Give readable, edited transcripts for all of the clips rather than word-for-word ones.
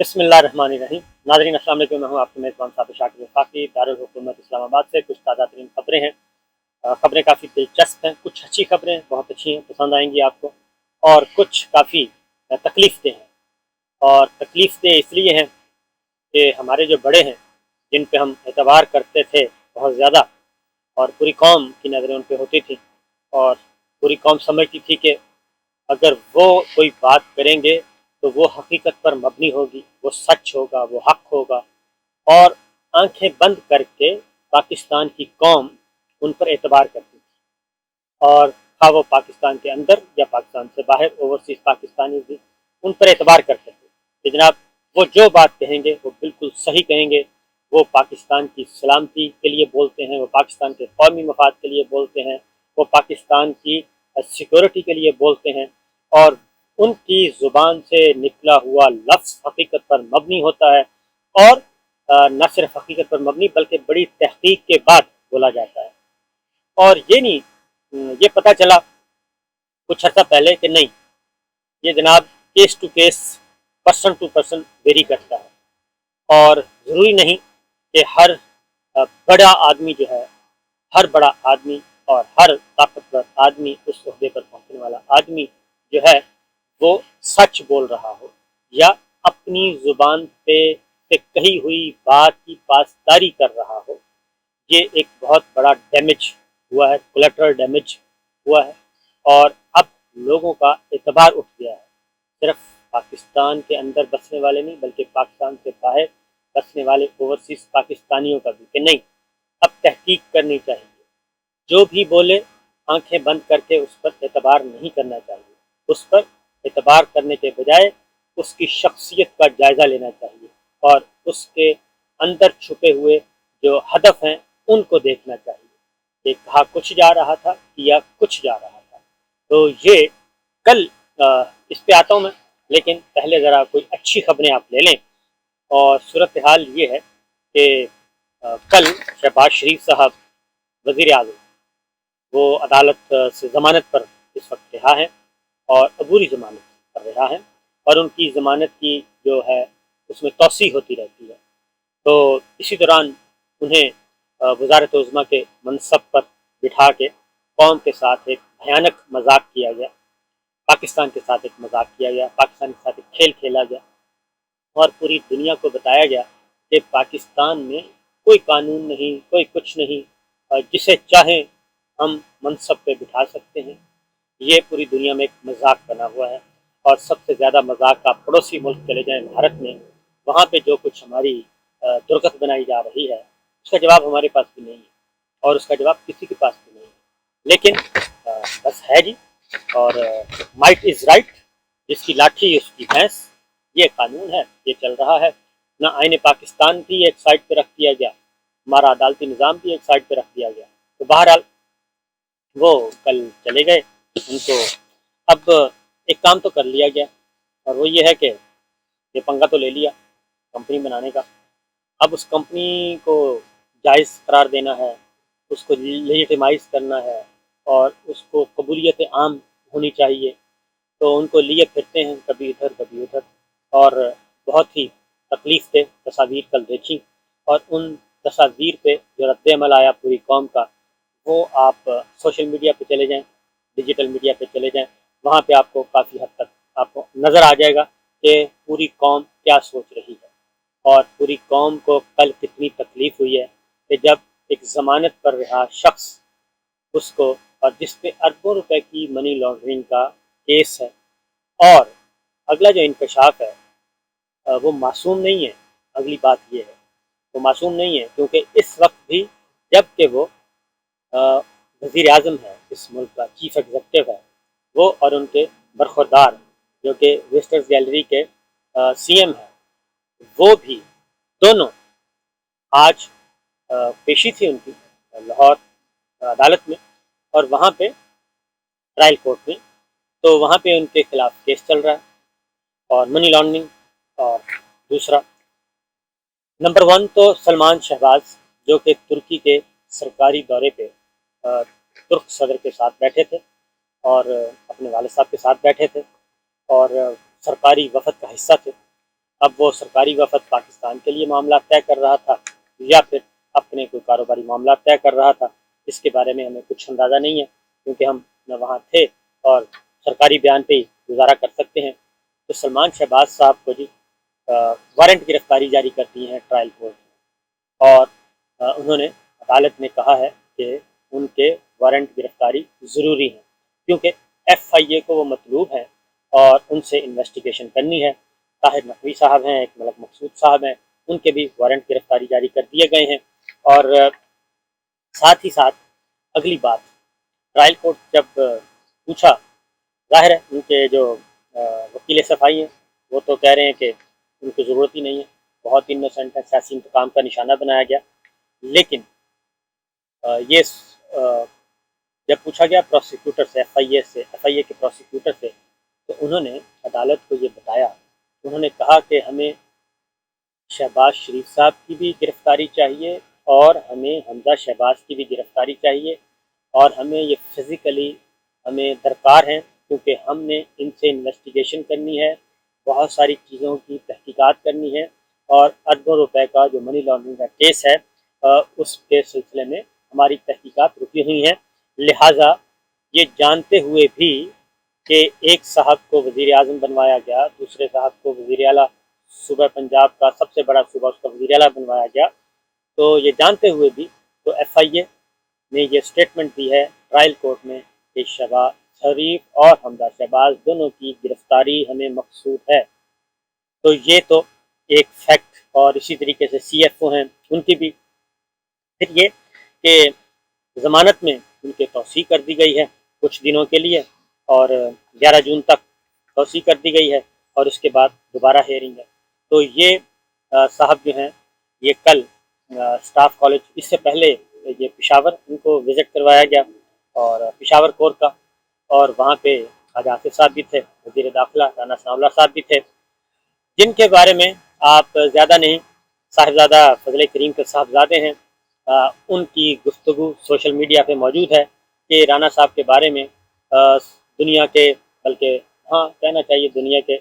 बिस्मिल्लाहिर्रहमानिर्रहीम। नाज़रीन अस्सलाम वालेकुम। मैं हूँ आपके मेज़बान साबिर शाकिर वफाकी दारुल हुकूमत इस्लामाबाद से। कुछ ताज़ा तरीन खबरें हैं। खबरें काफ़ी दिलचस्प हैं, कुछ अच्छी खबरें बहुत अच्छी हैं, पसंद आएंगी आपको, और कुछ काफ़ी तकलीफ देह हैं। और तकलीफ देह इसलिए हैं कि हमारे जो बड़े हैं, जिन पे हम एतबार करते थे बहुत ज़्यादा, और पूरी कौम की नज़रें उन पे होती थी, और पूरी कौम समझती थी कि अगर वो कोई बात करेंगे तो वो हकीकत पर मबनी होगी, वो सच होगा, वो हक होगा, और आंखें बंद करके पाकिस्तान की कौम उन पर एतबार करती थी। और खा वो पाकिस्तान के अंदर या पाकिस्तान से बाहर ओवरसीज पाकिस्तानी भी उन पर एतबार करते थे कि जनाब वो जो बात कहेंगे वो बिल्कुल सही कहेंगे, वो पाकिस्तान की सलामती के लिए बोलते हैं, वो पाकिस्तान के कौमी मफाद के लिए बोलते हैं, वो पाकिस्तान की सिक्योरिटी के लिए बोलते हैं। और उनकी ज़ुबान से निकला हुआ लफ्ज़ हकीकत पर मबनी होता है, और न सिर्फ हकीकत पर मबनी बल्कि बड़ी तहकीक के बाद बोला जाता है। और ये नहीं, ये पता चला कुछ अर्सा पहले कि नहीं, ये जनाब case to case, person to person vary करता है। और ज़रूरी नहीं कि हर बड़ा आदमी जो है, हर बड़ा आदमी और हर ताकतवर आदमी, उस ओहदे पर पहुंचने वाला आदमी जो है, वो सच बोल रहा हो या अपनी ज़ुबान पे से कही हुई बात की पासदारी कर रहा हो। ये एक बहुत बड़ा डैमेज हुआ है, कोलेटरल डैमेज हुआ है। और अब लोगों का एतबार उठ गया है, सिर्फ पाकिस्तान के अंदर बसने वाले नहीं बल्कि पाकिस्तान से बाहर बसने वाले ओवरसीज पाकिस्तानियों का भी, कि नहीं, अब तहकीक करनी चाहिए। जो भी बोले आंखें बंद करके उस पर एतबार नहीं करना चाहिए। उस पर एतबार करने के बजाय उसकी शख्सियत का जायज़ा लेना चाहिए, और उसके अंदर छुपे हुए जो हदफ हैं उनको देखना चाहिए कि कहा कुछ जा रहा था, किया कुछ जा रहा था। तो ये कल इस पे आता हूँ मैं, लेकिन पहले ज़रा कोई अच्छी खबरें आप ले लें। और सूरत हाल ये है कि कल शहबाज शरीफ साहब वज़ीर आज़म, वो अदालत से ज़मानत पर इस वक्त रिहा है, और अबूरी ज़मानत पर रिहा है, और उनकी ज़मानत की जो है उसमें तौसी होती रहती है। तो इसी दौरान उन्हें वज़ारत उज़्मा के मनसब पर बिठा के कौम के साथ एक भयानक मजाक किया गया, पाकिस्तान के साथ एक मजाक किया गया, पाकिस्तान के साथ एक खेल खेला गया, और पूरी दुनिया को बताया गया कि पाकिस्तान में कोई कानून नहीं, कोई कुछ नहीं, जिसे चाहें हम मनसब पे बिठा सकते हैं। ये पूरी दुनिया में एक मजाक बना हुआ है। और सबसे ज़्यादा मजाक आप पड़ोसी मुल्क चले जाएं भारत में, वहाँ पे जो कुछ हमारी दुर्गत बनाई जा रही है, उसका जवाब हमारे पास भी नहीं है, और उसका जवाब किसी के पास भी नहीं है। लेकिन बस है जी। और माइट इज़ राइट, जिसकी लाठी उसकी भैंस, ये कानून है, ये चल रहा है ना। आईने पाकिस्तान भी एक साइड पे रख दिया गया, हमारा अदालती निज़ाम भी एक साइड पे रख दिया गया। तो बहरहाल वो कल चले गए। उनको अब एक काम तो कर लिया गया, और वो ये है कि ये पंगा तो ले लिया कंपनी बनाने का। अब उस कंपनी को जायज़ करार देना है, उसको लेजिटिमाइज़ करना है, और उसको कबूलियत आम होनी चाहिए। तो उनको लिए फिरते हैं कभी इधर कभी उधर, और बहुत ही तकलीफ दे तस्वीर कल देखी। और उन तस्वीर पे जो रद्द-ए-अमल आया पूरी कौम का, वो आप सोशल मीडिया पे चले जाएं, डिजिटल मीडिया पे चले जाएं, वहाँ पे आपको काफ़ी हद तक आपको नज़र आ जाएगा कि पूरी कौम क्या सोच रही है, और पूरी कौम को कल कितनी तकलीफ हुई है कि जब एक ज़मानत पर रहा शख्स, उसको, और जिस पे अरबों रुपए की मनी लॉन्ड्रिंग का केस है, और अगला जो इंकशाफ है वो मासूम नहीं है। अगली बात ये है, वो मासूम नहीं है, क्योंकि इस वक्त भी जब कि वो वज़ीर आज़म है, इस मुल्क का चीफ एग्जीक्यूटिव है, वो और उनके बरखुरदार जो कि विजिटर्स गैलरी के सीएम हैं, वो भी दोनों आज पेशी थी उनकी लाहौर अदालत में, और वहाँ पे ट्रायल कोर्ट में। तो वहाँ पे उनके खिलाफ केस चल रहा है, और मनी लॉन्ड्रिंग। और दूसरा, नंबर वन तो सलमान शहबाज, जो कि तुर्की के सरकारी दौरे पे तुर्क सदर के साथ बैठे थे, और अपने वालिद साहब के साथ बैठे थे, और सरकारी वफद का हिस्सा थे। اب وہ سرکاری وفد پاکستان کے لیے معاملات طے کر رہا تھا یا پھر اپنے کوئی کاروباری معاملات طے کر رہا تھا، اس کے بارے میں ہمیں کچھ اندازہ نہیں ہے، کیونکہ ہم نہ وہاں تھے اور سرکاری بیان پہ ہی گزارا کر سکتے ہیں۔ تو سلمان شہباز صاحب کو جی وارنٹ گرفتاری جاری کر دی ہے ٹرائل کورٹ، اور انہوں نے عدالت نے کہا ہے کہ ان کے وارنٹ گرفتاری ضروری ہے، کیونکہ ایف آئی اے کو وہ مطلوب ہیں اور ان سے انویسٹیگیشن کرنی ہے۔ طاہر نقوی صاحب ہیں، ایک ملک مقصود صاحب ہیں، ان کے بھی وارنٹ گرفتاری جاری کر دیے گئے ہیں۔ اور ساتھ ہی ساتھ اگلی بات، ٹرائل کورٹ جب پوچھا، ظاہر ہے ان کے جو وکیل صفائی ہیں وہ تو کہہ رہے ہیں کہ ان کو ضرورت ہی نہیں ہے، بہت انوسنٹ ہے، سیاسی انتقام کا نشانہ بنایا گیا۔ لیکن یہ جب پوچھا گیا پروسیکیوٹر سے، ایف آئی اے کے پروسیکیوٹر سے، تو انہوں نے عدالت کو یہ بتایا، انہوں نے کہا کہ ہمیں شہباز شریف صاحب کی بھی گرفتاری چاہیے اور ہمیں حمزہ شہباز کی بھی گرفتاری چاہیے، اور ہمیں یہ فزیکلی ہمیں درکار ہیں، کیونکہ ہم نے ان سے انویسٹیگیشن کرنی ہے، بہت ساری چیزوں کی تحقیقات کرنی ہے، اور اربوں روپے کا جو منی لانڈرنگ کا کیس ہے اس کے سلسلے میں ہماری تحقیقات رکی ہوئی ہیں۔ لہٰذا یہ جانتے ہوئے بھی کہ ایک صاحب کو وزیر اعظم بنوایا گیا، دوسرے صاحب کو وزیر اعلیٰ صوبہ پنجاب کا سب سے بڑا صوبہ اس کا وزیر اعلیٰ بنوایا گیا، تو یہ جانتے ہوئے بھی تو ایف آئی اے نے یہ اسٹیٹمنٹ دی ہے ٹرائل کورٹ میں کہ شہباز شریف اور حمزہ شہباز دونوں کی گرفتاری ہمیں مقصود ہے۔ تو یہ تو ایک فیکٹ، اور اسی طریقے سے سی ایف او ہیں ان کی بھی، پھر یہ کہ ضمانت میں ان کے توسیع کر دی گئی ہے کچھ دنوں کے لیے، اور 11 جون تک توسیع کر دی گئی ہے، اور اس کے بعد دوبارہ ہیئرنگ ہے۔ تو یہ صاحب جو ہیں یہ کل اسٹاف کالج، اس سے پہلے یہ پشاور ان کو وزٹ کروایا گیا، اور پشاور کور کا، اور وہاں پہ خواجہ آصف صاحب بھی تھے، وزیر داخلہ رانا ثناء اللہ صاحب بھی تھے، جن کے بارے میں آپ زیادہ نہیں، صاحبزادہ فضل کریم کے صاحبزادے ہیں، ان کی گفتگو سوشل میڈیا پہ موجود ہے کہ رانا صاحب کے بارے میں دنیا کے، بلکہ ہاں کہنا چاہیے دنیا کے،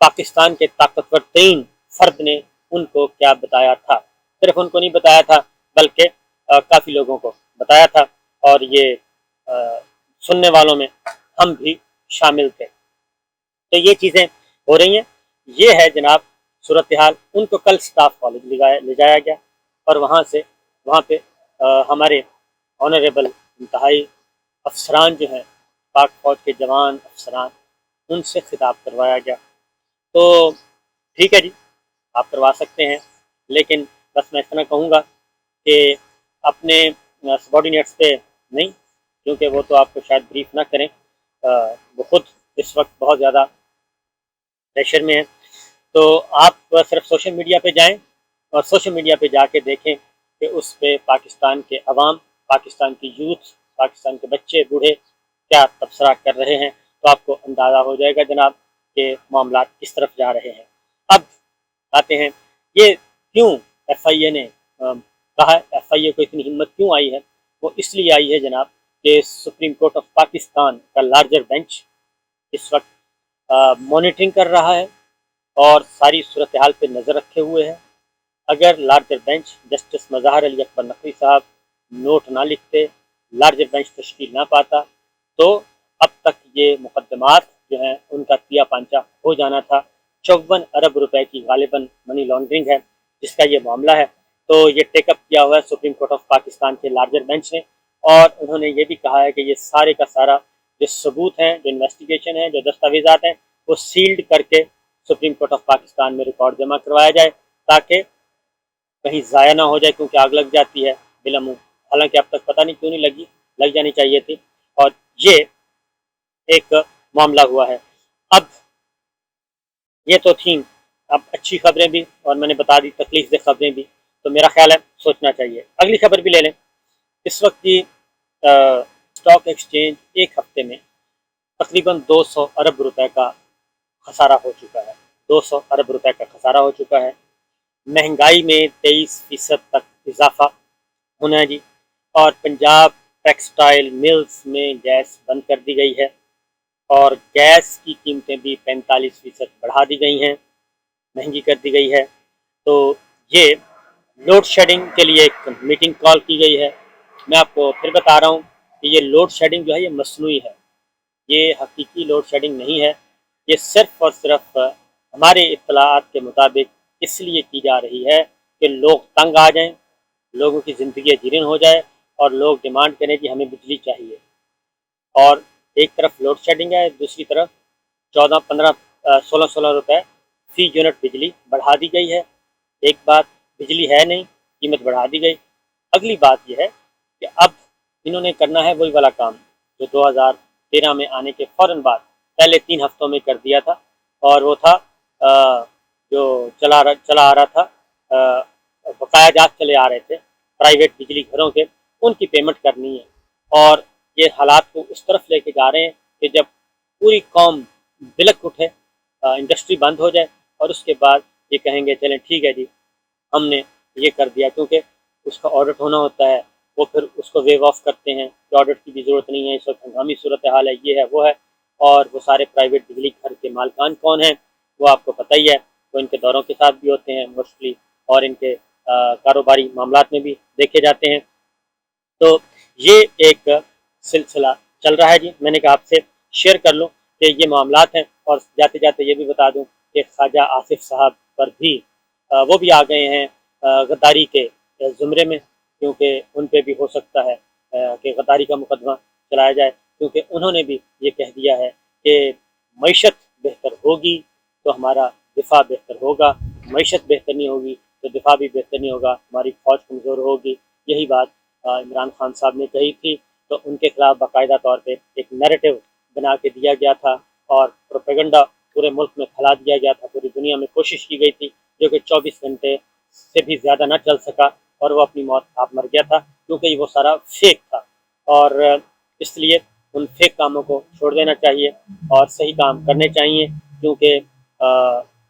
پاکستان کے طاقتور ترین فرد نے ان کو کیا بتایا تھا، صرف ان کو نہیں بتایا تھا بلکہ کافی لوگوں کو بتایا تھا، اور یہ سننے والوں میں ہم بھی شامل تھے۔ تو یہ چیزیں ہو رہی ہیں، یہ ہے جناب صورتحال۔ ان کو کل اسٹاف کالج لے جایا گیا، اور وہاں پہ ہمارے آنریبل انتہائی افسران جو ہیں، پاک فوج کے جوان افسران، ان سے خطاب کروایا گیا۔ تو ٹھیک ہے جی، آپ کروا سکتے ہیں، لیکن بس میں اتنا کہوں گا کہ اپنے سبارڈینیٹس پہ نہیں، کیونکہ وہ تو آپ کو شاید بریف نہ کریں، وہ خود اس وقت بہت زیادہ پریشر میں ہیں، تو آپ صرف سوشل میڈیا پہ جائیں اور سوشل میڈیا پہ جا کے دیکھیں کہ اس پہ پاکستان کے عوام، پاکستان کی یوتھ، پاکستان کے بچے بوڑھے کیا تبصرہ کر رہے ہیں، تو آپ کو اندازہ ہو جائے گا جناب کہ معاملات کس طرف جا رہے ہیں۔ اب آتے ہیں یہ کیوں ایف آئی اے نے کہا، ایف آئی اے کو اتنی ہمت کیوں آئی ہے؟ وہ اس لیے آئی ہے جناب کہ سپریم کورٹ آف پاکستان کا لارجر بینچ اس وقت مانیٹرنگ کر رہا ہے اور ساری صورتحال پہ نظر رکھے ہوئے ہے۔ اگر لارجر بینچ جسٹس مظاہر علی اکبر نقوی صاحب نوٹ نہ لکھتے، لارجر بینچ تشکیل نہ پاتا، تو اب تک یہ مقدمات جو ہیں ان کا تیا پانچا ہو جانا تھا۔ 54 ارب روپے کی غالباً منی لانڈرنگ ہے جس کا یہ معاملہ ہے، تو یہ ٹیک اپ کیا ہوا ہے سپریم کورٹ آف پاکستان کے لارجر بینچ نے، اور انہوں نے یہ بھی کہا ہے کہ یہ سارے کا سارا جو ثبوت ہیں، جو انویسٹیگیشن ہے، جو دستاویزات ہیں، وہ سیلڈ کر کے سپریم کورٹ آف پاکستان میں ریکارڈ جمع کروایا جائے، تاکہ کہیں ضائع نہ ہو جائے، کیونکہ آگ لگ جاتی ہے بلا منہ، حالانکہ اب تک پتہ نہیں کیوں نہیں لگی، لگ جانی چاہیے تھی۔ اور یہ ایک معاملہ ہوا ہے۔ اب یہ تو تھیں اب اچھی خبریں بھی، اور میں نے بتا دی تکلیف دہ خبریں بھی، تو میرا خیال ہے سوچنا چاہیے۔ اگلی خبر بھی لے لیں۔ اس وقت کی اسٹاک ایکسچینج ایک ہفتے میں تقریباً 200 ارب روپے کا خسارہ ہو چکا ہے، 200 ارب روپے کا خسارہ ہو چکا ہے۔ مہنگائی میں 23% تک اضافہ ہونا ہے جی، اور پنجاب ٹیکسٹائل ملز میں گیس بند کر دی گئی ہے، اور گیس کی قیمتیں بھی 45% بڑھا دی گئی ہیں۔ महंगी कर दी गई है। तो ये लोड शेडिंग के लिए एक मीटिंग कॉल की गई है। मैं आपको फिर बता रहा हूँ कि ये लोड शेडिंग जो है ये मसनूई है, ये हकीकी लोड शेडिंग नहीं है। ये सिर्फ़ और सिर्फ हमारे इत्तलाआत के मुताबिक इसलिए की जा रही है कि लोग तंग आ जाएं, लोगों की ज़िंदगी जीर्ण हो जाए और लोग डिमांड करें कि हमें बिजली चाहिए। और एक तरफ लोड शेडिंग है, दूसरी तरफ 16-16 रुपए फ़ी यूनिट बिजली बढ़ा दी गई है। एक बात, बिजली है नहीं, कीमत बढ़ा दी गई। अगली बात यह है कि अब इन्होंने करना है वही वाला काम जो 2013 में आने के फ़ौरन बाद पहले 3 हफ्तों में कर दिया था, और वो था जो चला आ रहा था, बकायाजात चले आ रहे थे प्राइवेट बिजली घरों के, उनकी पेमेंट करनी है। और ये हालात को उस तरफ लेके जा रहे हैं कि जब पूरी कौम बिलक उठे, इंडस्ट्री बंद हो जाए, और उसके बाद ये कहेंगे चलें ठीक है जी हमने ये कर दिया, क्योंकि उसका ऑडिट होना होता है। वो फिर उसको वेव ऑफ करते हैं कि ऑडिट की भी ज़रूरत नहीं है, इस वक्त हंगामी सूरत हाल है, ये है वो है। और वो सारे प्राइवेट बिजली घर के मालकान कौन हैं वो आपको पता ही है, वो इनके दौरों के साथ भी होते हैं मोस्टली, और इनके कारोबारी मामलात में भी देखे जाते हैं। तो ये एक सिलसिला चल रहा है जी, मैंने कहा आपसे शेयर कर लूँ कि ये मामलात हैं। और जाते जाते ये भी बता दूँ कि ख्वाजा आसिफ साहब पर भी वो भी आ गए हैं गद्दारी के ज़ुमरे में, क्योंकि उन पे भी हो सकता है कि गद्दारी का मुकदमा चलाया जाए, क्योंकि उन्होंने भी ये कह दिया है कि मईशत बेहतर होगी तो हमारा दिफा बेहतर होगा, मईशत बेहतर नहीं होगी तो दिफा भी बेहतर नहीं होगा, हमारी फ़ौज कमज़ोर होगी। यही बात इमरान खान साहब ने कही थी। तो उनके खिलाफ बाकायदा तौर पे एक नैरेटिव बना के दिया गया था और प्रोपेगेंडा पूरे मुल्क में फैला दिया गया था, पूरी दुनिया में कोशिश की गई थी, जो कि 24 घंटे से भी ज़्यादा ना चल सका और वो अपनी मौत आप मर गया था, क्योंकि वो सारा फेक था। और इसलिए उन फेक कामों को छोड़ देना चाहिए और सही काम करने चाहिए, क्योंकि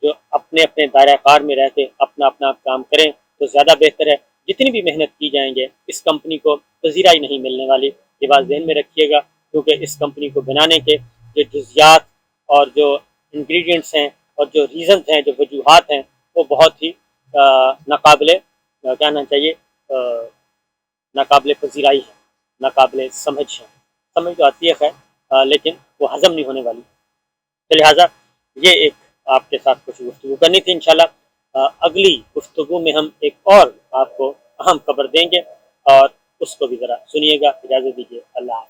जो अपने अपने दायरा कार में रह के अपना अपना काम करें तो ज़्यादा बेहतर है। जितनी भी मेहनत की जाएंगे इस कंपनी को पजीराई नहीं मिलने वाली, ये बात ज़हन में रखिएगा, क्योंकि इस कंपनी को बनाने के जो जुज़ियात और जो इंग्रेडिएंट्स हैं और जो रीज़न्स हैं, जो वजूहात हैं, वो बहुत ही नाकाबिले क्या नाम चाहिए, नाकाबिले पजीराई है, नाकाबिले समझ है। समझ तो आती है खैर, लेकिन वो हज़म नहीं होने वाली। तो लिहाजा ये एक आपके साथ कुछ गुफ्तगू करनी थी। इंशाल्लाह अगली गुफ्तगू में हम एक और आपको अहम खबर देंगे और उसको भी ज़रा सुनिएगा। इजाज़त दीजिए, अल्लाह।